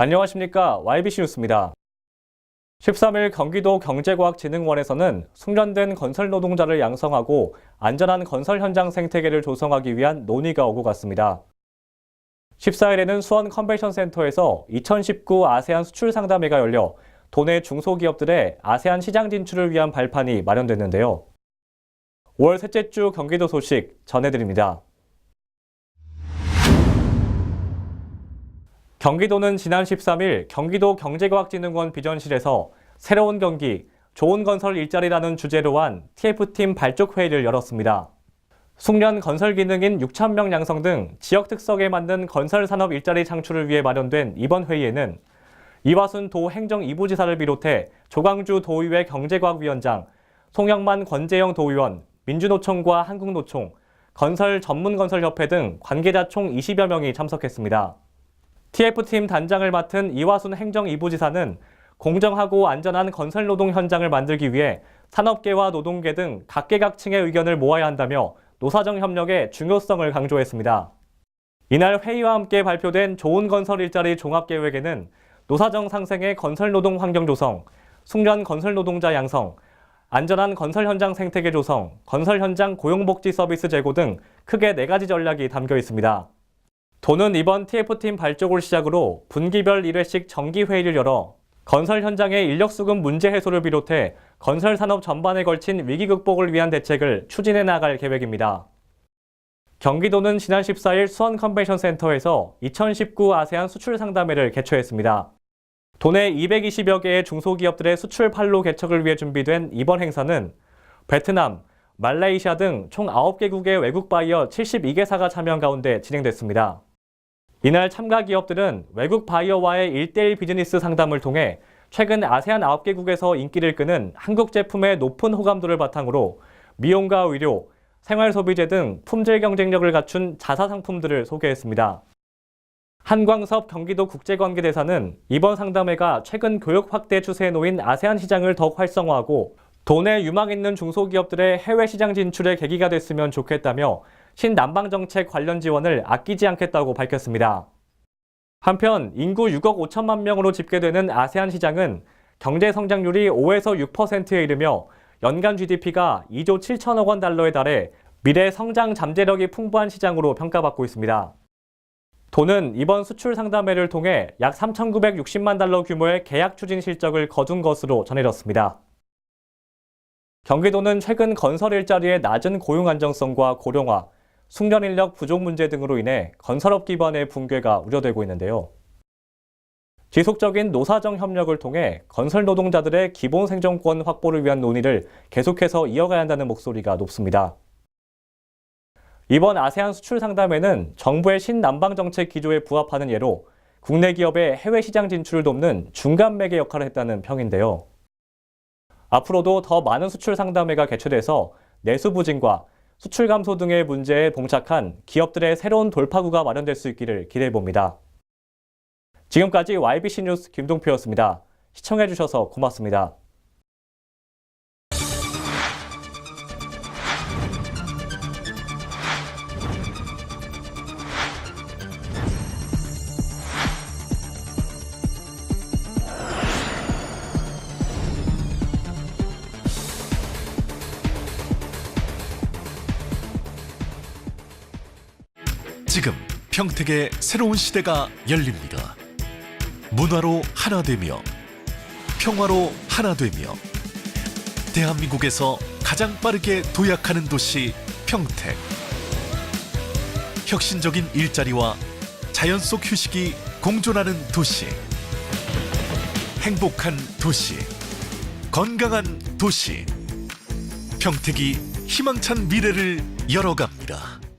안녕하십니까. YBC 뉴스입니다. 13일 경기도 경제과학진흥원에서는 숙련된 건설 노동자를 양성하고 안전한 건설 현장 생태계를 조성하기 위한 논의가 오고 갔습니다. 14일에는 수원 컨벤션 센터에서 2019 아세안 수출 상담회가 열려 도내 중소기업들의 아세안 시장 진출을 위한 발판이 마련됐는데요. 5월 셋째 주 경기도 소식 전해드립니다. 경기도는 지난 13일 경기도 경제과학진흥원 비전실에서 새로운 경기, 좋은 건설 일자리라는 주제로 한 TF팀 발족회의를 열었습니다. 숙련 건설 기능인 6,000명 양성 등 지역 특성에 맞는 건설 산업 일자리 창출을 위해 마련된 이번 회의에는 이화순 도 행정 2부지사를 비롯해 조광주 도의회 경제과학위원장, 송영만 권재영 도의원, 민주노총과 한국노총, 건설 전문건설협회 등 관계자 총 20여 명이 참석했습니다. TF팀 단장을 맡은 이화순 행정 2부지사는 공정하고 안전한 건설 노동 현장을 만들기 위해 산업계와 노동계 등 각계각층의 의견을 모아야 한다며 노사정 협력의 중요성을 강조했습니다. 이날 회의와 함께 발표된 좋은 건설 일자리 종합계획에는 노사정 상생의 건설 노동 환경 조성, 숙련 건설 노동자 양성, 안전한 건설 현장 생태계 조성, 건설 현장 고용복지 서비스 제고 등 크게 4가지 전략이 담겨 있습니다. 도는 이번 TF팀 발족을 시작으로 분기별 1회씩 정기회의를 열어 건설 현장의 인력 수급 문제 해소를 비롯해 건설 산업 전반에 걸친 위기 극복을 위한 대책을 추진해 나갈 계획입니다. 경기도는 지난 14일 수원 컨벤션 센터에서 2019 아세안 수출 상담회를 개최했습니다. 도내 220여 개의 중소기업들의 수출 판로 개척을 위해 준비된 이번 행사는 베트남, 말레이시아 등 총 9개국의 외국 바이어 72개사가 참여한 가운데 진행됐습니다. 이날 참가 기업들은 외국 바이어와의 1:1 비즈니스 상담을 통해 최근 아세안 9개국에서 인기를 끄는 한국 제품의 높은 호감도를 바탕으로 미용과 의료, 생활소비재 등 품질 경쟁력을 갖춘 자사 상품들을 소개했습니다. 한광섭 경기도 국제관계대사는 이번 상담회가 최근 교육 확대 추세에 놓인 아세안 시장을 더욱 활성화하고 도내 유망 있는 중소기업들의 해외 시장 진출의 계기가 됐으면 좋겠다며 신남방정책 관련 지원을 아끼지 않겠다고 밝혔습니다. 한편 인구 6억 5천만 명으로 집계되는 아세안 시장은 경제 성장률이 5에서 6%에 이르며 연간 GDP가 2조 7천억 원 달러에 달해 미래 성장 잠재력이 풍부한 시장으로 평가받고 있습니다. 도는 이번 수출 상담회를 통해 약 3,960만 달러 규모의 계약 추진 실적을 거둔 것으로 전해졌습니다. 경기도는 최근 건설 일자리의 낮은 고용 안정성과 고령화, 숙련 인력 부족 문제 등으로 인해 건설업 기반의 붕괴가 우려되고 있는데요. 지속적인 노사정 협력을 통해 건설 노동자들의 기본 생존권 확보를 위한 논의를 계속해서 이어가야 한다는 목소리가 높습니다. 이번 아세안 수출 상담회는 정부의 신남방정책 기조에 부합하는 예로 국내 기업의 해외 시장 진출을 돕는 중간 매개 역할을 했다는 평인데요. 앞으로도 더 많은 수출 상담회가 개최돼서 내수 부진과 수출 감소 등의 문제에 봉착한 기업들의 새로운 돌파구가 마련될 수 있기를 기대해봅니다. 지금까지 YBC 뉴스 김동표였습니다. 시청해주셔서 고맙습니다. 지금 평택의 새로운 시대가 열립니다. 문화로 하나 되며 평화로 하나 되며 대한민국에서 가장 빠르게 도약하는 도시 평택. 혁신적인 일자리와 자연 속 휴식이 공존하는 도시. 행복한 도시, 건강한 도시. 평택이 희망찬 미래를 열어갑니다.